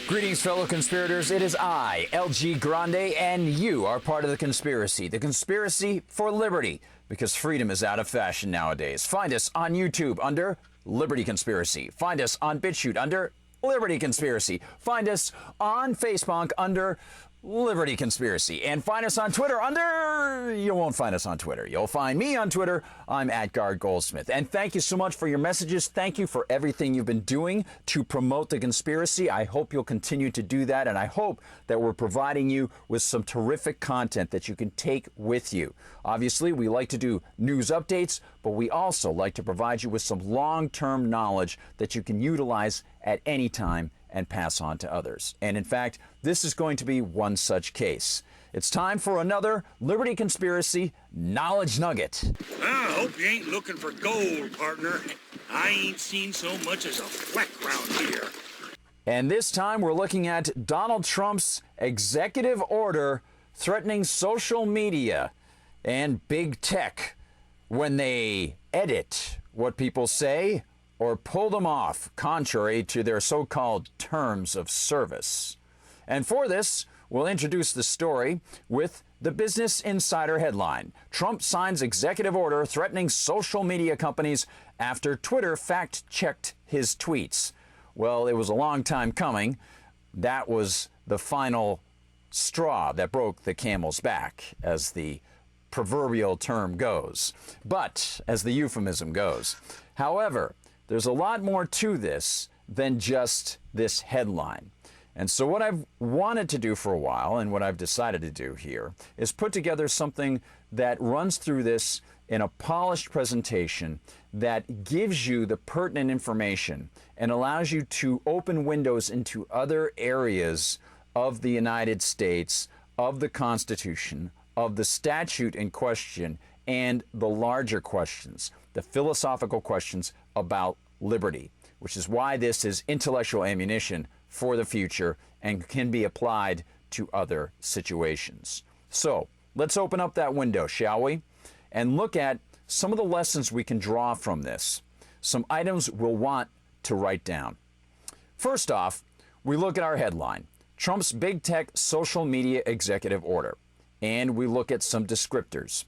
Greetings, fellow conspirators. It is I, LG Grande, and you are part of the conspiracy for liberty, because freedom is out of fashion nowadays. Find us on YouTube under Liberty Conspiracy. Find us on BitChute under Liberty Conspiracy. Find us on Facebook under Liberty Conspiracy. And find us on Twitter under... You won't find us on Twitter. You'll find me on Twitter. I'm @GuardGoldsmith. And thank you so much for your messages. Thank you for everything you've been doing to promote the conspiracy. I hope you'll continue to do that. And I hope that we're providing you with some terrific content that you can take with you. Obviously, we like to do news updates, but we also like to provide you with some long-term knowledge that you can utilize at any time and pass on to others. And in fact, this is going to be one such case. It's time for another Liberty Conspiracy Knowledge Nugget. I hope you ain't looking for gold, partner. I ain't seen so much as a fleck round here. And this time we're looking at Donald Trump's executive order threatening social media and big tech when they edit what people say or pull them off contrary to their so-called terms of service. And for this, we'll introduce the story with the Business Insider headline. Trump signs executive order threatening social media companies after Twitter fact-checked his tweets. Well, it was a long time coming. That was the final straw that broke the camel's back, as the proverbial term goes, but as the euphemism goes. However, there's a lot more to this than just this headline. And so what I've wanted to do for a while, and what I've decided to do here, is put together something that runs through this in a polished presentation that gives you the pertinent information and allows you to open windows into other areas of the United States, of the Constitution, of the statute in question, and the larger questions, the philosophical questions about liberty, which is why this is intellectual ammunition for the future and can be applied to other situations. So let's open up that window, shall we? And look at some of the lessons we can draw from this, some items we'll want to write down. First off, we look at our headline, Trump's big tech social media executive order, and we look at some descriptors.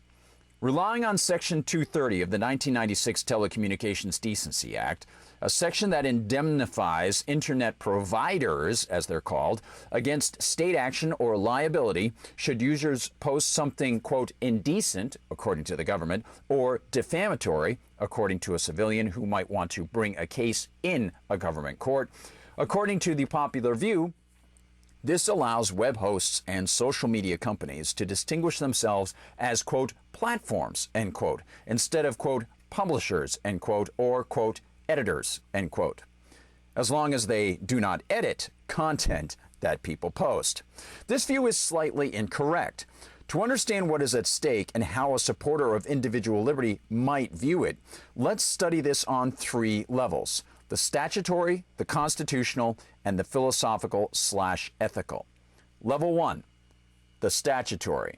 Relying on Section 230 of the 1996 Telecommunications Decency Act, a section that indemnifies internet providers, as they're called, against state action or liability should users post something, quote, indecent, according to the government, or defamatory, according to a civilian who might want to bring a case in a government court. According to the popular view, this allows web hosts and social media companies to distinguish themselves as, quote, platforms, end quote, instead of, quote, publishers, end quote, or, quote, editors, end quote, as long as they do not edit content that people post. This view is slightly incorrect. To understand what is at stake and how a supporter of individual liberty might view it, let's study this on three levels: the statutory, the constitutional, and the philosophical/ethical. Level 1, the statutory.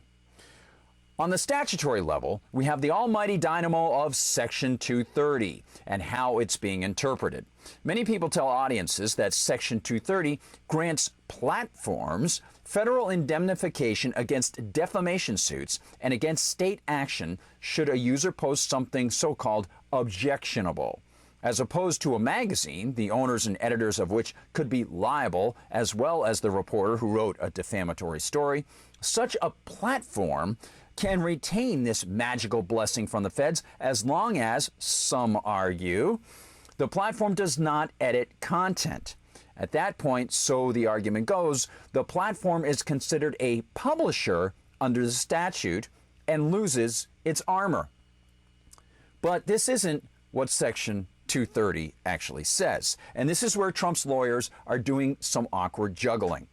On the statutory level, we have the almighty dynamo of Section 230 and how it's being interpreted. Many people tell audiences that Section 230 grants platforms federal indemnification against defamation suits and against state action should a user post something so-called objectionable, as opposed to a magazine, the owners and editors of which could be liable, as well as the reporter who wrote a defamatory story. Such a platform can retain this magical blessing from the feds as long as, some argue, the platform does not edit content. At that point, so the argument goes, the platform is considered a publisher under the statute and loses its armor. But this isn't what Section 230 actually says. And this is where Trump's lawyers are doing some awkward juggling.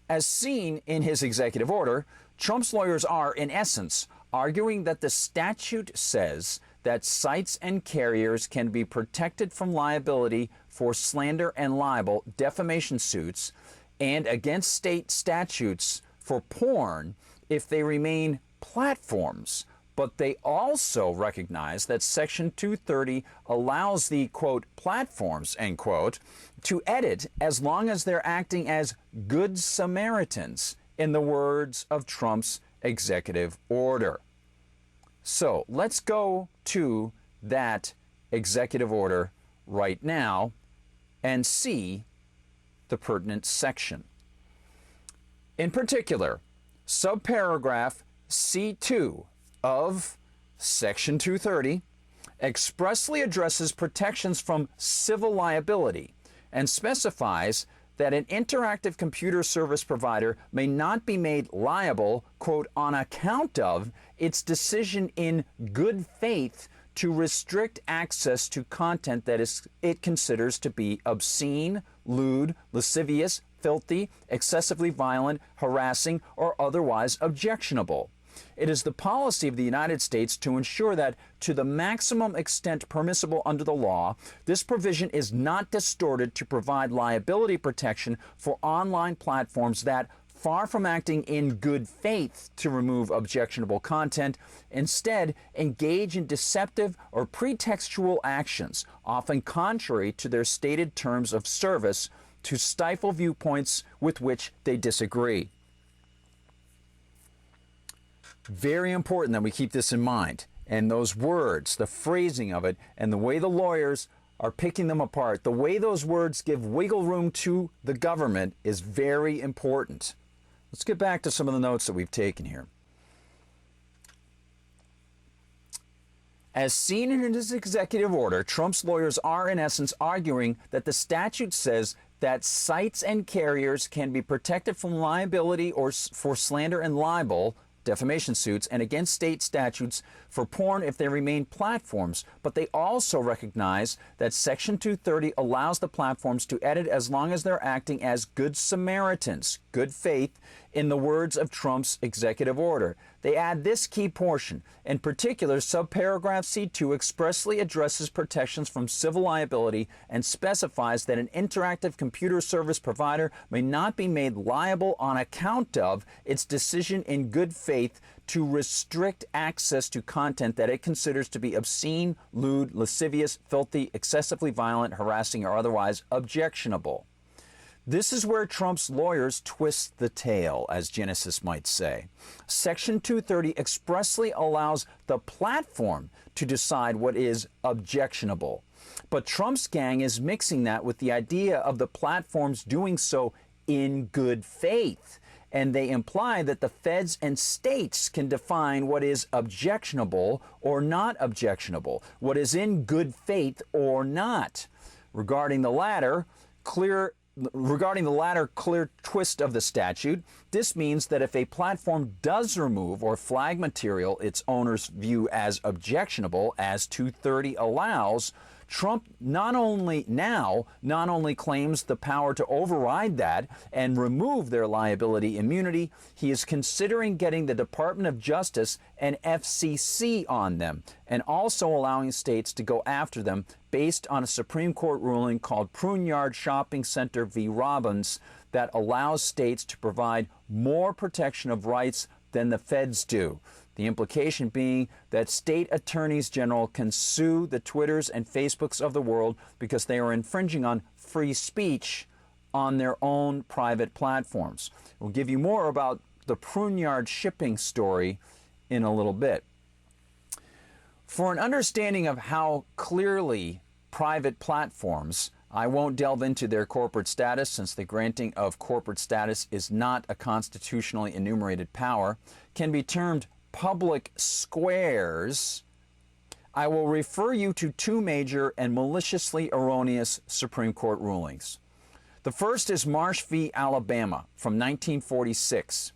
As seen in his executive order, Trump's lawyers are, in essence, arguing that the statute says that sites and carriers can be protected from liability for slander and libel defamation suits and against state statutes for porn if they remain platforms, But they also recognize that Section 230 allows the, quote, platforms, end quote, to edit as long as they're acting as good Samaritans, in the words of Trump's executive order. So let's go to that executive order right now and see the pertinent section. In particular, subparagraph C2 of Section 230 expressly addresses protections from civil liability and specifies that an interactive computer service provider may not be made liable, quote, on account of its decision in good faith to restrict access to content that it considers to be obscene, lewd, lascivious, filthy, excessively violent, harassing, or otherwise objectionable. It is the policy of the United States to ensure that, to the maximum extent permissible under the law, this provision is not distorted to provide liability protection for online platforms that, far from acting in good faith to remove objectionable content, instead engage in deceptive or pretextual actions, often contrary to their stated terms of service, to stifle viewpoints with which they disagree. Very important that we keep this in mind. And those words, the phrasing of it, and the way the lawyers are picking them apart, the way those words give wiggle room to the government is very important. Let's get back to some of the notes that we've taken here. As seen in his executive order, Trump's lawyers are in essence arguing that the statute says that sites and carriers can be protected from liability or for slander and libel, defamation suits, and against state statutes for porn if they remain platforms, but they also recognize that Section 230 allows the platforms to edit as long as they're acting as good Samaritans, good faith, in the words of Trump's executive order. They add this key portion. In particular, subparagraph C2 expressly addresses protections from civil liability and specifies that an interactive computer service provider may not be made liable on account of its decision in good faith to restrict access to content that it considers to be obscene, lewd, lascivious, filthy, excessively violent, harassing, or otherwise objectionable. This is where Trump's lawyers twist the tail, as Genesis might say. Section 230 expressly allows the platform to decide what is objectionable. But Trump's gang is mixing that with the idea of the platforms doing so in good faith. And they imply that the feds and states can define what is objectionable or not objectionable, what is in good faith or not. Regarding the latter clear twist of the statute, this means that if a platform does remove or flag material its owners view as objectionable, as 230 allows, Trump not only claims the power to override that and remove their liability immunity, he is considering getting the Department of Justice and FCC on them, and also allowing states to go after them based on a Supreme Court ruling called Pruneyard Shopping Center v. Robbins that allows states to provide more protection of rights than the feds do. The implication being that state attorneys general can sue the Twitters and Facebooks of the world because they are infringing on free speech on their own private platforms. We'll give you more about the Pruneyard shipping story in a little bit. For an understanding of how clearly private platforms, I won't delve into their corporate status since the granting of corporate status is not a constitutionally enumerated power, can be termed public squares, I will refer you to two major and maliciously erroneous Supreme Court rulings. The first is Marsh v. Alabama from 1946,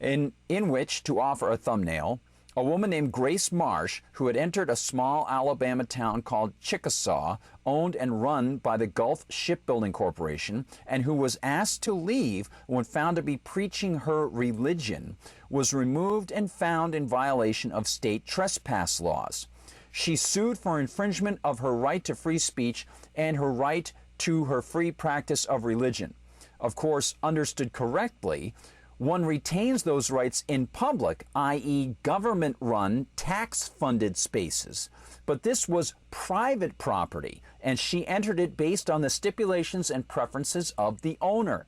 in which, to offer a thumbnail, a woman named Grace Marsh, who had entered a small Alabama town called Chickasaw, owned and run by the Gulf Shipbuilding Corporation, and who was asked to leave when found to be preaching her religion, was removed and found in violation of state trespass laws. She sued for infringement of her right to free speech and her right to her free practice of religion. Of course, understood correctly, one retains those rights in public, i.e. government-run, tax-funded spaces. But this was private property, and she entered it based on the stipulations and preferences of the owner.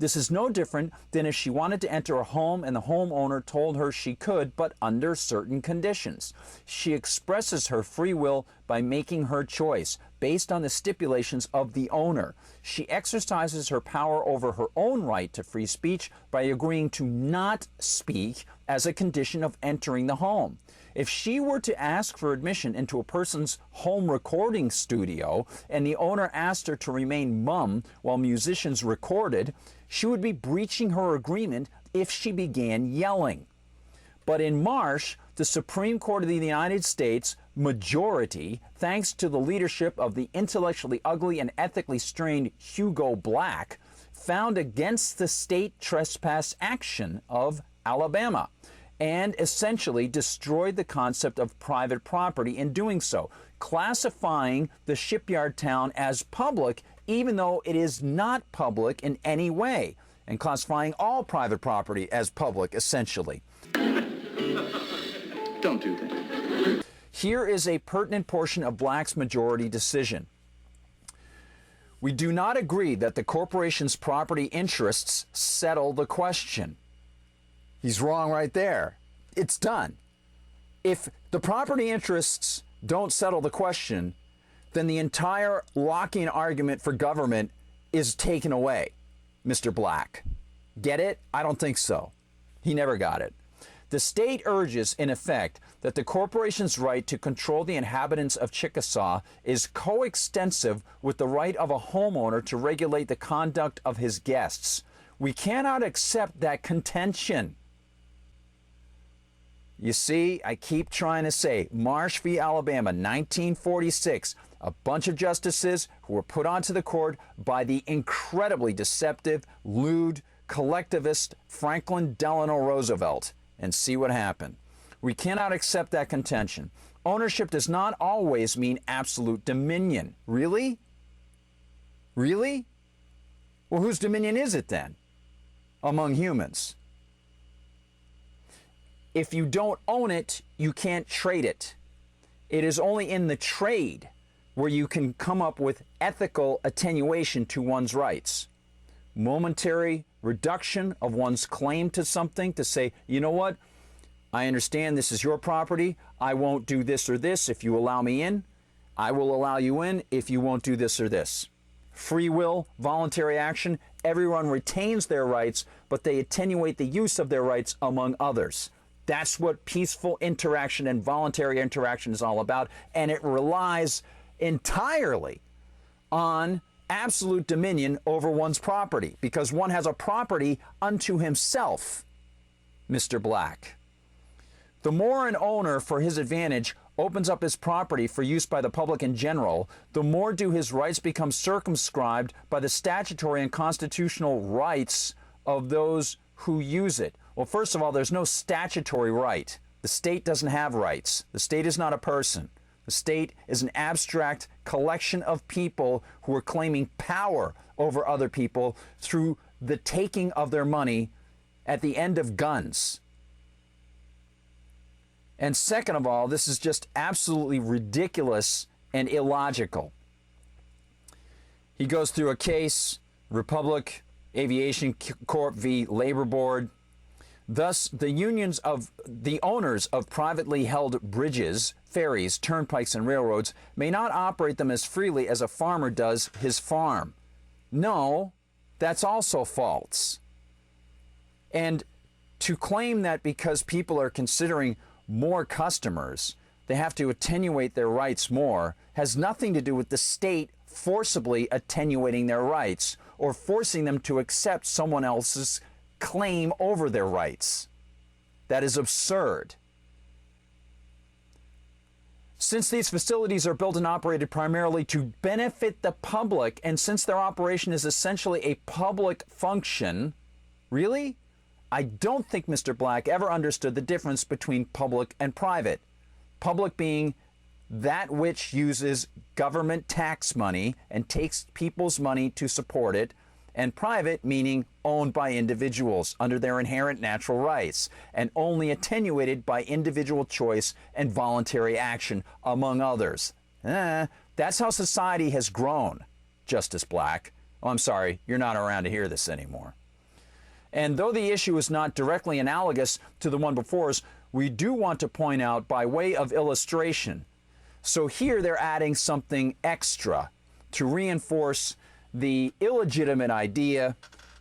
This is no different than if she wanted to enter a home and the homeowner told her she could, but under certain conditions. She expresses her free will by making her choice based on the stipulations of the owner. She exercises her power over her own right to free speech by agreeing to not speak as a condition of entering the home. If she were to ask for admission into a person's home recording studio and the owner asked her to remain mum while musicians recorded, she would be breaching her agreement if she began yelling. But in Marsh, the Supreme Court of the United States majority, thanks to the leadership of the intellectually ugly and ethically strained Hugo Black, found against the state trespass action of Alabama, and essentially destroyed the concept of private property in doing so, classifying the shipyard town as public even though it is not public in any way, and classifying all private property as public, essentially. Don't do that. Here is a pertinent portion of Black's majority decision. We do not agree that the corporation's property interests settle the question. He's wrong right there. It's done. If the property interests don't settle the question, then the entire locking argument for government is taken away, Mr. Black. Get it? I don't think so. He never got it. The state urges, in effect, that the corporation's right to control the inhabitants of Chickasaw is coextensive with the right of a homeowner to regulate the conduct of his guests. We cannot accept that contention. You see, I keep trying to say, Marsh v. Alabama, 1946, a bunch of justices who were put onto the court by the incredibly deceptive, lewd, collectivist Franklin Delano Roosevelt. And see what happened. We cannot accept that contention. Ownership does not always mean absolute dominion. Really? Really? Well, whose dominion is it then among humans? If you don't own it, you can't trade it. It is only in the trade where you can come up with ethical attenuation to one's rights. Momentary reduction of one's claim to something to say, you know what? I understand this is your property. I won't do this or this if you allow me in. I will allow you in if you won't do this or this. Free will, voluntary action, everyone retains their rights, but they attenuate the use of their rights among others. That's what peaceful interaction and voluntary interaction is all about, and it relies entirely on absolute dominion over one's property, because one has a property unto himself, Mr. Black. The more an owner, for his advantage, opens up his property for use by the public in general, the more do his rights become circumscribed by the statutory and constitutional rights of those who use it. Well, first of all, there's no statutory right. The state doesn't have rights. The state is not a person. The state is an abstract collection of people who are claiming power over other people through the taking of their money at the end of guns. And second of all, this is just absolutely ridiculous and illogical. He goes through a case, Republic Aviation Corp v. Labor Board. Thus, the unions of the owners of privately held bridges, ferries, turnpikes, and railroads may not operate them as freely as a farmer does his farm. No, that's also false. And to claim that because people are considering more customers, they have to attenuate their rights more, has nothing to do with the state forcibly attenuating their rights or forcing them to accept someone else's claim over their rights. That is absurd. Since these facilities are built and operated primarily to benefit the public, and since their operation is essentially a public function, really? I don't think Mr. Black ever understood the difference between public and private. Public being that which uses government tax money and takes people's money to support it, and private meaning owned by individuals under their inherent natural rights, and only attenuated by individual choice and voluntary action, among others. That's how society has grown, Justice Black. Oh, I'm sorry, you're not around to hear this anymore. And though the issue is not directly analogous to the one before us, we do want to point out by way of illustration. So here they're adding something extra to reinforce the illegitimate idea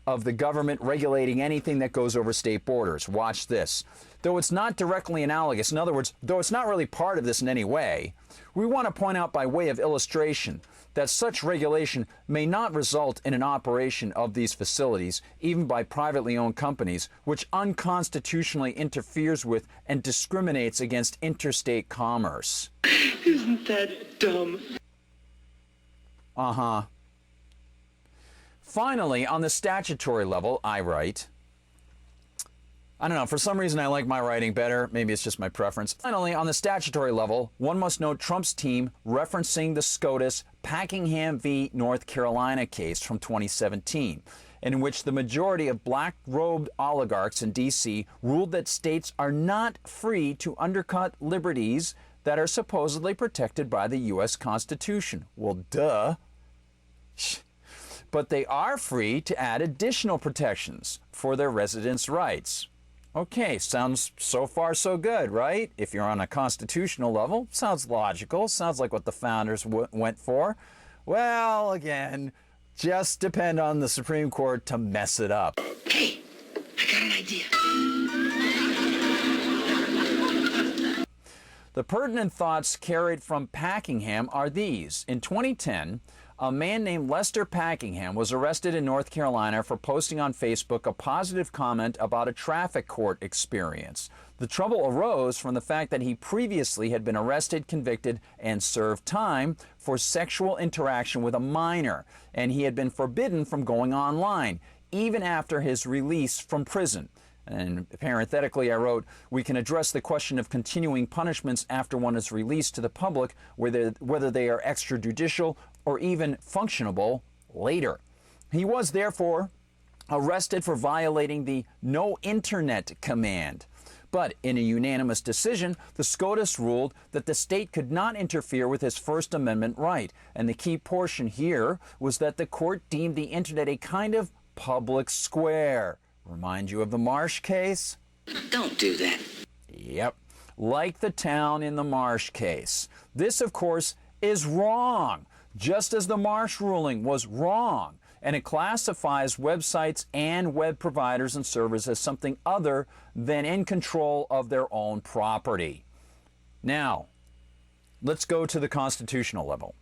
of the government regulating anything that goes over state borders. Watch this. Though it's not directly analogous, in other words, though it's not really part of this in any way, we want to point out by way of illustration that such regulation may not result in an operation of these facilities, even by privately owned companies, which unconstitutionally interferes with and discriminates against interstate commerce. Isn't that dumb? Finally, on the statutory level, I write, I don't know, for some reason I like my writing better. Maybe it's just my preference. Finally, on the statutory level, one must note Trump's team referencing the SCOTUS Packingham v. North Carolina case from 2017, in which the majority of black-robed oligarchs in D.C. ruled that states are not free to undercut liberties that are supposedly protected by the U.S. Constitution. Well, duh. But they are free to add additional protections for their residents' rights. Okay, sounds so far so good, right? If you're on a constitutional level, sounds logical, sounds like what the founders went for. Well, again, just depend on the Supreme Court to mess it up. Hey, I got an idea. The pertinent thoughts carried from Packingham are these. In 2010, a man named Lester Packingham was arrested in North Carolina for posting on Facebook a positive comment about a traffic court experience. The trouble arose from the fact that he previously had been arrested, convicted, and served time for sexual interaction with a minor, and he had been forbidden from going online, even after his release from prison. And parenthetically, I wrote, we can address the question of continuing punishments after one is released to the public, whether they are extrajudicial or even functionable later. He was therefore arrested for violating the no internet command. But in a unanimous decision, the SCOTUS ruled that the state could not interfere with his First Amendment right. And the key portion here was that the court deemed the internet a kind of public square. Remind you of the Marsh case? Don't do that. Yep, like the town in the Marsh case. This, of course, is wrong, just as the Marsh ruling was wrong. And it classifies websites and web providers and servers as something other than in control of their own property. Now, let's go to the constitutional level.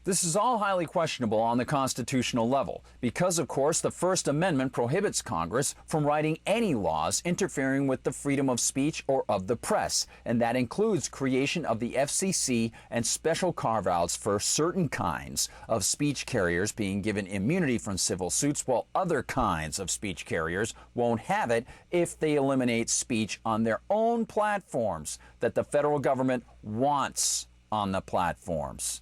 This is all highly questionable on the constitutional level because, of course, the First Amendment prohibits Congress from writing any laws interfering with the freedom of speech or of the press, and that includes creation of the FCC and special carve-outs for certain kinds of speech carriers being given immunity from civil suits, while other kinds of speech carriers won't have it if they eliminate speech on their own platforms that the federal government wants on the platforms.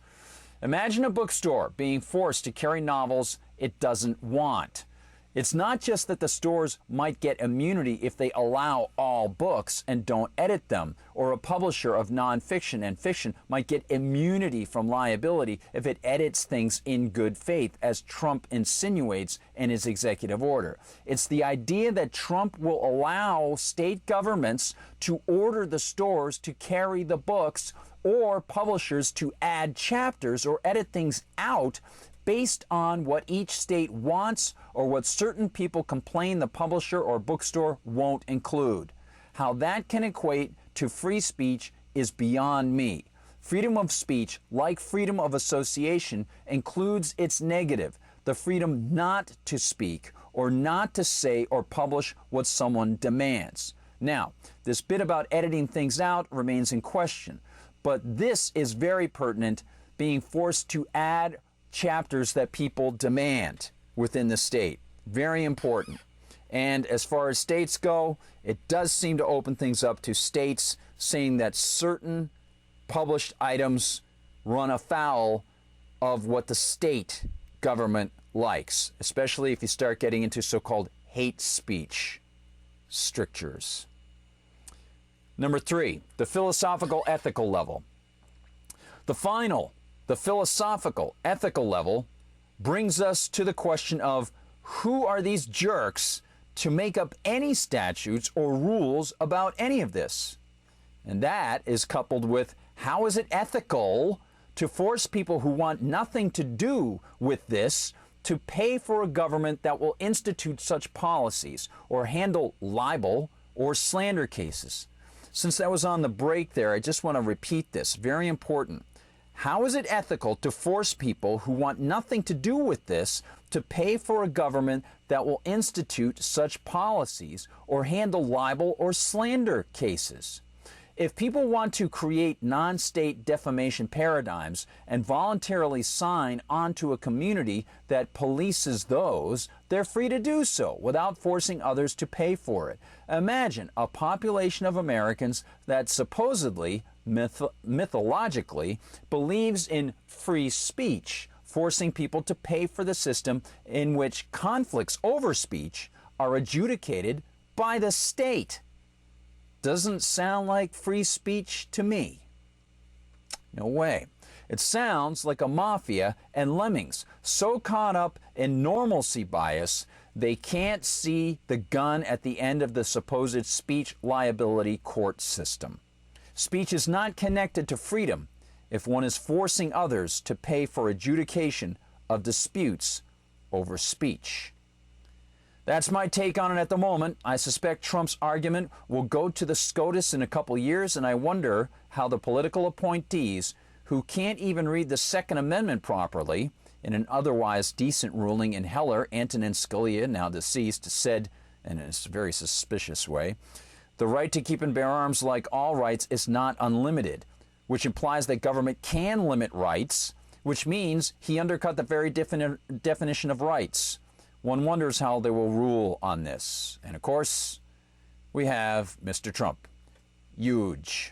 Imagine a bookstore being forced to carry novels it doesn't want. It's not just that the stores might get immunity if they allow all books and don't edit them, or a publisher of nonfiction and fiction might get immunity from liability if it edits things in good faith, as Trump insinuates in his executive order. It's the idea that Trump will allow state governments to order the stores to carry the books or publishers to add chapters or edit things out based on what each state wants or what certain people complain the publisher or bookstore won't include. How that can equate to free speech is beyond me. Freedom of speech, like freedom of association, includes its negative, the freedom not to speak or not to say or publish what someone demands. Now, this bit about editing things out remains in question. But this is very pertinent, being forced to add chapters that people demand within the state. Very important. And as far as states go, it does seem to open things up to states saying that certain published items run afoul of what the state government likes, especially if you start getting into so-called hate speech strictures. Number 3, the philosophical ethical level. The philosophical ethical level brings us to the question of who are these jerks to make up any statutes or rules about any of this? And that is coupled with how is it ethical to force people who want nothing to do with this to pay for a government that will institute such policies or handle libel or slander cases? Since that was on the break there, I just want to repeat this. Very important. How is it ethical to force people who want nothing to do with this to pay for a government that will institute such policies or handle libel or slander cases? If people want to create non-state defamation paradigms and voluntarily sign onto a community that polices those, they're free to do so without forcing others to pay for it. Imagine a population of Americans that supposedly, mythologically, believes in free speech, forcing people to pay for the system in which conflicts over speech are adjudicated by the state. Doesn't sound like free speech to me. No way. It sounds like a mafia and lemmings so caught up in normalcy bias they can't see the gun at the end of the supposed speech liability court system. Speech is not connected to freedom if one is forcing others to pay for adjudication of disputes over speech. That's my take on it at the moment. I suspect Trump's argument will go to the SCOTUS in a couple years, and I wonder how the political appointees who can't even read the Second Amendment properly, in an otherwise decent ruling in Heller, Antonin Scalia, now deceased, said, in a very suspicious way, the right to keep and bear arms, like all rights, is not unlimited, which implies that government can limit rights, which means he undercut the very definition of rights. One wonders how they will rule on this. And of course, we have Mr. Trump. Huge.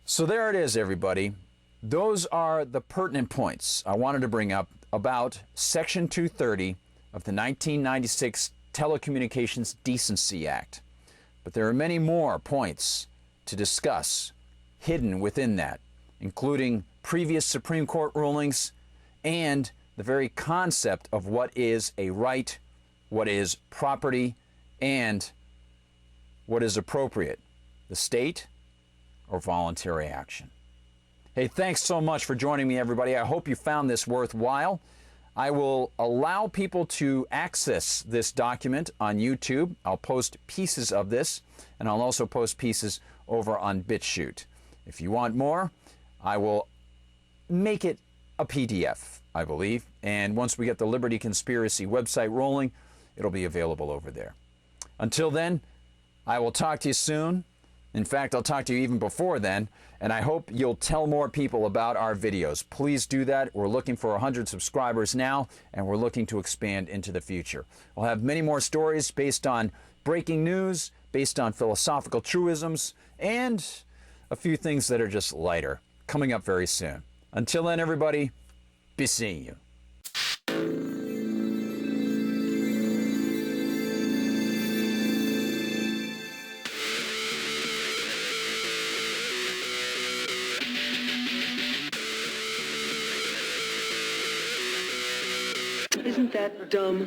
So there it is, everybody. Those are the pertinent points I wanted to bring up about Section 230 of the 1996 Telecommunications Decency Act. But there are many more points to discuss hidden within that, including previous Supreme Court rulings and the very concept of what is a right, what is property, and what is appropriate, the state or voluntary action. Hey, thanks so much for joining me, everybody. I hope you found this worthwhile. I will allow people to access this document on YouTube. I'll post pieces of this, and I'll also post pieces over on BitChute. If you want more, I will make it a PDF, I believe, and once we get the Liberty Conspiracy website rolling, it'll be available over there. Until then, I will talk to you soon. In fact, I'll talk to you even before then, and I hope you'll tell more people about our videos. Please do that. We're looking for 100 subscribers now, and we're looking to expand into the future. We'll have many more stories based on breaking news, based on philosophical truisms, and a few things that are just lighter, coming up very soon. Until then, everybody, be seeing you. Isn't that dumb?